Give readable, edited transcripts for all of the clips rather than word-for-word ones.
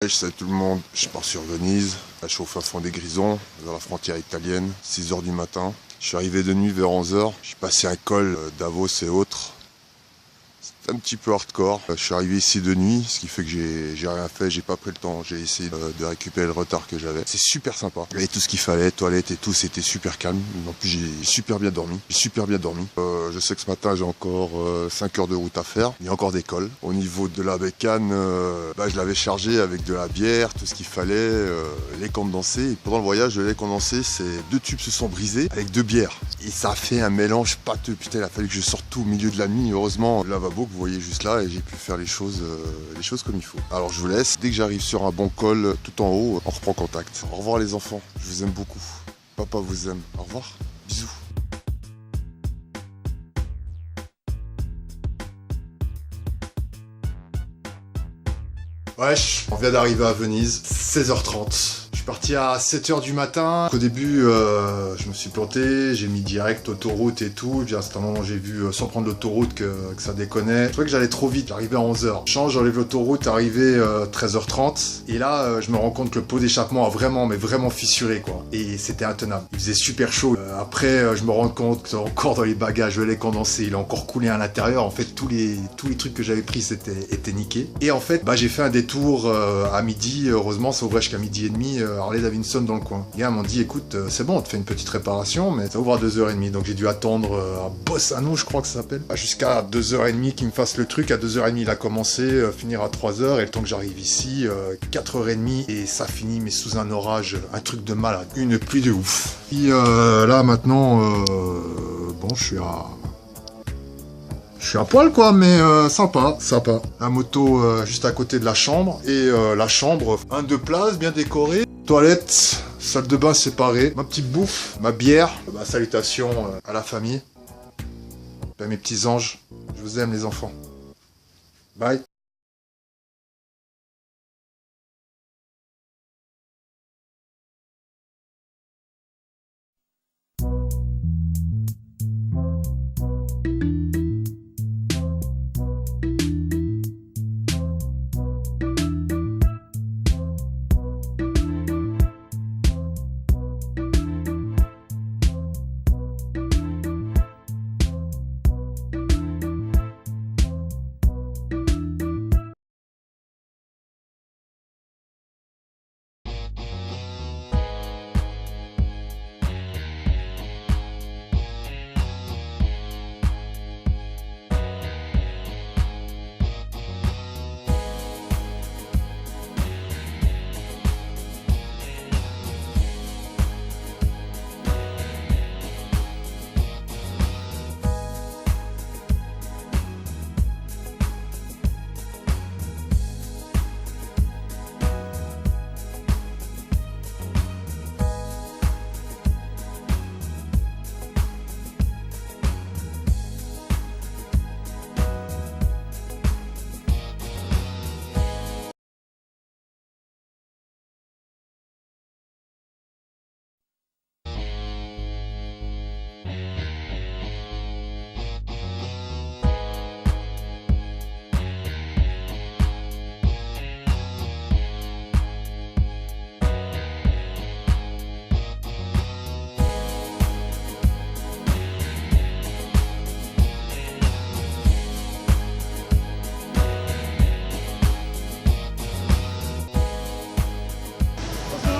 Salut tout le monde, je pars sur Venise, là, je suis au fin fond des Grisons, dans la frontière italienne, 6 h du matin. Je suis arrivé de nuit vers 11 h, j'ai passé un col Davos et autres. C'est un petit peu hardcore. Je suis arrivé ici de nuit, ce qui fait que j'ai rien fait, j'ai pas pris le temps, j'ai essayé de récupérer le retard que j'avais. C'est super sympa, il y avait tout ce qu'il fallait, toilettes et tout, c'était super calme. En plus j'ai super bien dormi, je sais que ce matin j'ai encore 5 heures de route à faire, il y a encore des cols. Au niveau de la bécane, je l'avais chargé avec de la bière, tout ce qu'il fallait, lait condensé. Et pendant le voyage, le lait condensé, ces 2 tubes se sont brisés avec 2 bières. Et ça a fait un mélange pâteux, putain il a fallu que je sorte tout au milieu de la nuit, heureusement le lavabo que vous voyez juste là et j'ai pu faire les choses comme il faut. Alors je vous laisse, dès que j'arrive sur un bon col tout en haut, on reprend contact. Au revoir les enfants, je vous aime beaucoup. Papa vous aime, au revoir, bisous. Wesh, on vient d'arriver à Venise, 16 h 30. Je suis parti à 7 h du matin. Au début, je me suis planté, j'ai mis direct autoroute et tout. Puis à un moment, j'ai vu, sans prendre l'autoroute, que ça déconnait. Je trouvais que j'allais trop vite, j'arrivais à 11 h. J'enlève l'autoroute, arrivé 13 h 30. Et là, je me rends compte que le pot d'échappement a vraiment fissuré, quoi. Et c'était intenable. Il faisait super chaud. Après, je me rends compte que encore dans les bagages, le lait condensé, il a encore coulé à l'intérieur. En fait, tous les trucs que j'avais pris étaient niqués. Et en fait, j'ai fait un détour à midi. Heureusement, ça ouvrait jusqu'à midi et demi. Harley Davidson dans le coin. Les gars m'ont dit écoute, c'est bon, on te fait une petite réparation, mais ça ouvre à 2 h 30. Donc j'ai dû attendre à Bossano, je crois que ça s'appelle, jusqu'à 2 h 30 qu'il me fasse le truc. À 2 h 30, il a commencé, finir à 3 h. Et le temps que j'arrive ici, 4 h 30. Et ça finit, mais sous un orage, un truc de malade. Une pluie de ouf. Et là maintenant, je suis à poil quoi, mais sympa. La moto juste à côté de la chambre. Et la chambre, 2 places, bien décorée. Toilette, salle de bain séparée. Ma petite bouffe, ma bière. Salutations à la famille. Mes petits anges, je vous aime les enfants. Bye.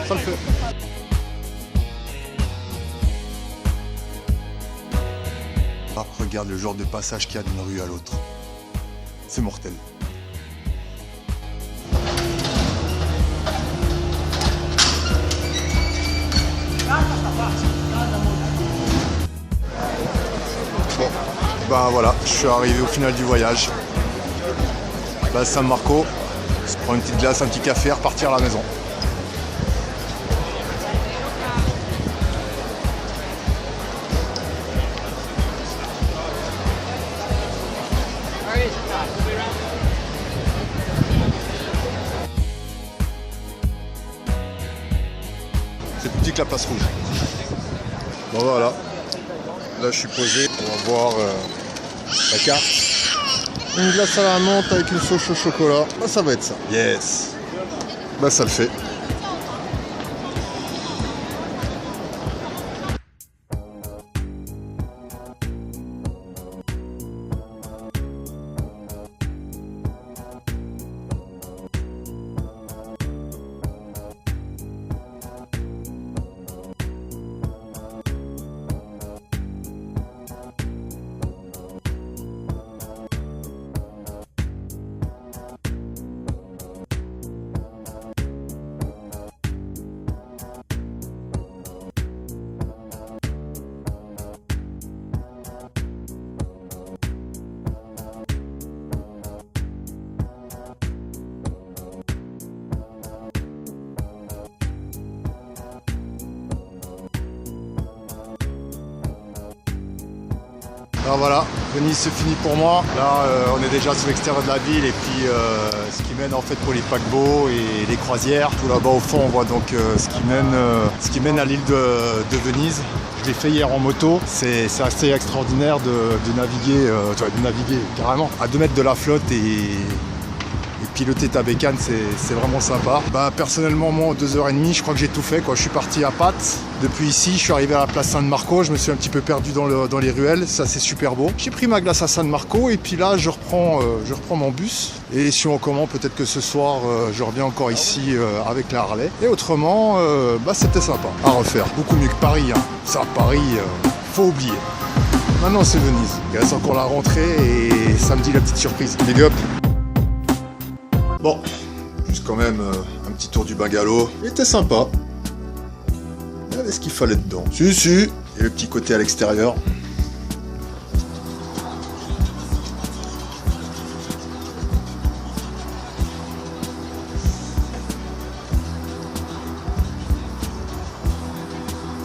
Ça le fait. Ah, regarde le genre de passage qu'il y a d'une rue à l'autre. C'est mortel. Bon, voilà, je suis arrivé au final du voyage. Là, San Marco, on se prend une petite glace, un petit café, repartir à la maison. C'est plus petit que la place rouge. Bon voilà, là je suis posé, on va voir la carte. Une glace à la menthe avec une sauce au chocolat, ça va être ça. Yes. bah ça le fait. Alors voilà, Venise c'est fini pour moi. Là on est déjà sur l'extérieur de la ville et puis ce qui mène en fait pour les paquebots et les croisières. Tout là-bas au fond on voit donc ce qui mène à l'île de Venise. Je l'ai fait hier en moto, c'est assez extraordinaire de naviguer carrément à 2 mètres de la flotte et piloter ta bécane, c'est vraiment sympa. Bah, personnellement, moi, en 2h30, je crois que j'ai tout fait, quoi. Je suis parti à pattes. Depuis ici, je suis arrivé à la place San Marco. Je me suis un petit peu perdu dans les ruelles. Ça, c'est super beau. J'ai pris ma glace à San Marco et puis là, je reprends mon bus. Et si on commence, peut-être que ce soir, je reviens encore ici avec la Harley. Et autrement, bah, c'était sympa à refaire. Beaucoup mieux que Paris. Hein. Ça, Paris, faut oublier. Maintenant, c'est Venise. Il reste encore la rentrée et samedi, la petite surprise. Big up. Bon, juste quand même un petit tour du bungalow. Il était sympa. Il y avait ce qu'il fallait dedans. Si. Et le petit côté à l'extérieur.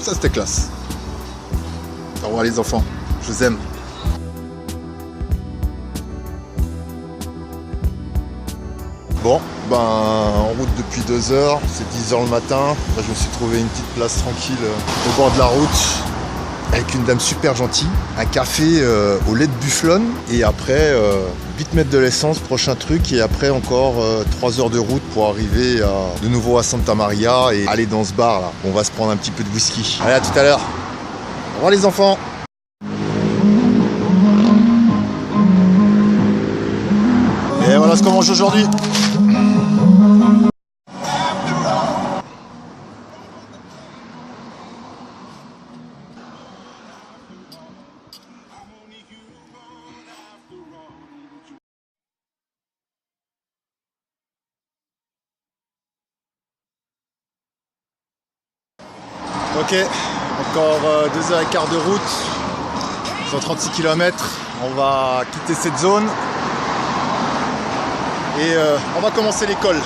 Ça, c'était classe. Au revoir les enfants. Je vous aime. Bon, ben en route depuis 2 heures, c'est 10 heures le matin. Là, je me suis trouvé une petite place tranquille au bord de la route avec une dame super gentille, un café au lait de bufflone et après 8 mètres de l'essence, prochain truc, et après encore 3 heures de route pour arriver de nouveau à Santa Maria et aller dans ce bar là. On va se prendre un petit peu de whisky. Allez, à tout à l'heure. Au revoir les enfants. Et voilà ce qu'on mange aujourd'hui. Ok, encore 2h15 de route, 136 km, on va quitter cette zone et on va commencer l'école.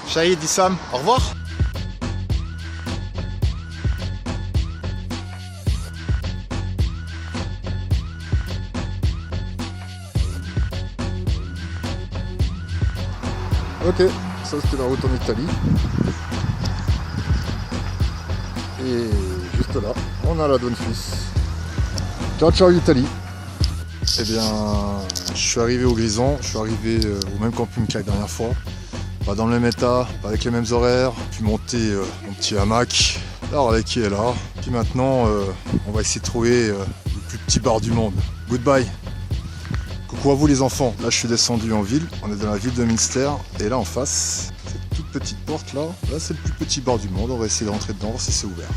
Shahid, Issam, au revoir. Ok, ça c'était la route en Italie. Et juste là, on a la Donne Suisse. Ciao ciao l'Italie. Eh bien, je suis arrivé au Grison, je suis arrivé au même camping que la dernière fois. Pas dans le même état, pas avec les mêmes horaires. Puis monter mon petit hamac. La Harley qui est là. Puis maintenant, on va essayer de trouver le plus petit bar du monde. Goodbye. Coucou à vous les enfants. Là, je suis descendu en ville. On est dans la ville de Münster. Et là, en face, cette toute petite porte là, c'est le plus petit bar du monde. On va essayer de rentrer dedans, voir si c'est ouvert.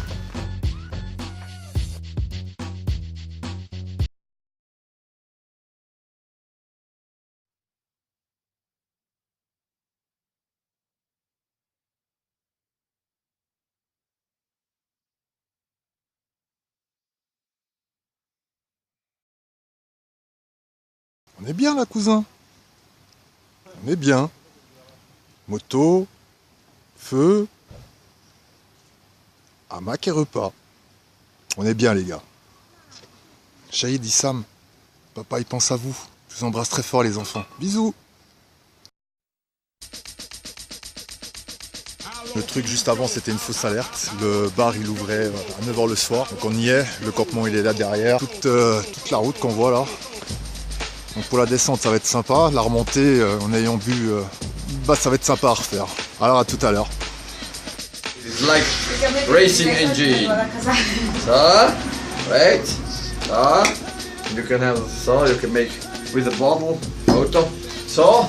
On est bien là, cousin. On est bien. Moto, feu, hamac et repas. On est bien, les gars. Shahid, Issam, papa, il pense à vous. Je vous embrasse très fort, les enfants. Bisous. Le truc juste avant, c'était une fausse alerte. Le bar, il ouvrait à 9h le soir. Donc on y est. Le campement, il est là derrière. Toute la route qu'on voit là. Donc pour la descente ça va être sympa, la remontée en ayant vu, bah ça va être sympa à refaire. Alors à tout à l'heure. It's like racing engine. So, wait. So, you can have so you can make with a bottle auto. So.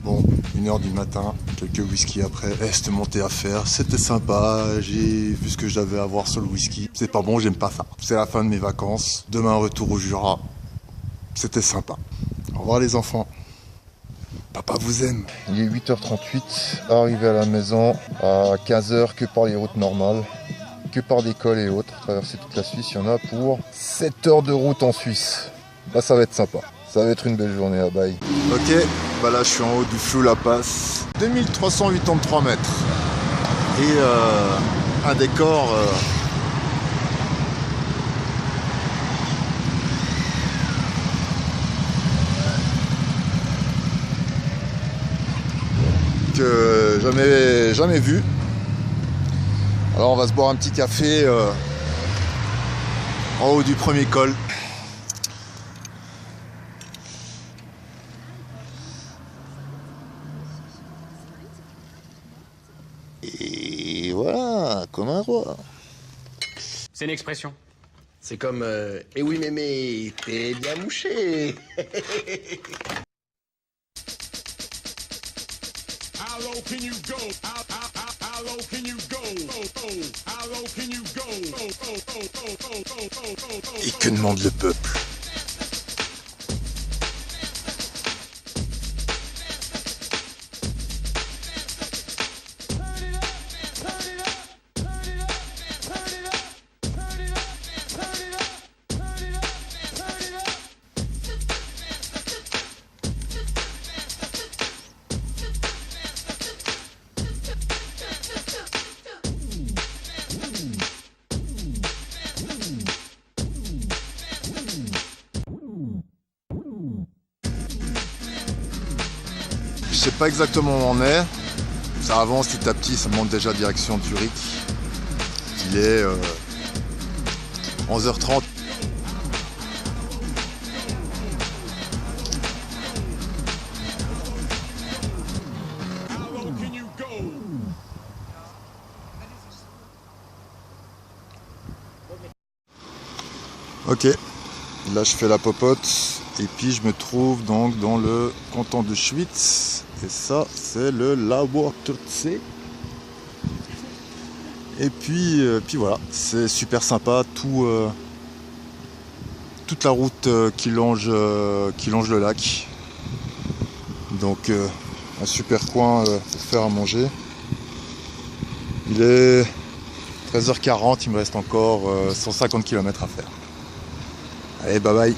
Bon, 1h du matin, quelques whisky après, cette montée à faire, c'était sympa, j'ai vu ce que j'avais à voir sur le whisky. C'est pas bon, j'aime pas ça. C'est la fin de mes vacances, demain retour au Jura, c'était sympa. Au revoir les enfants. Papa vous aime. Il est 8h38, arrivé à la maison à 15h que par les routes normales, que par des cols et autres. Traverser toute la Suisse, il y en a pour 7 heures de route en Suisse. Là ça va être sympa. Ça va être une belle journée à Baye. Ok, bah là je suis en haut du Flou La Passe. 2383 mètres. Et un décor que jamais vu. Alors on va se boire un petit café en haut du premier col. Et voilà, comme un roi. C'est une expression. C'est comme eh oui mémé, t'es bien mouché. How low can you go? How low can you go? How low can you go? Et que demande le peuple? Je sais pas exactement où on est. Ça avance petit à petit, ça monte déjà direction Zurich. Il est 11h30. Ok, là je fais la popote et puis je me trouve donc dans le canton de Schwytz et ça c'est le Laubertse. Et puis voilà, c'est super sympa, toute la route qui longe le lac. Donc un super coin pour faire à manger. Il est 13h40, il me reste encore 150 km à faire. Allez, bye bye.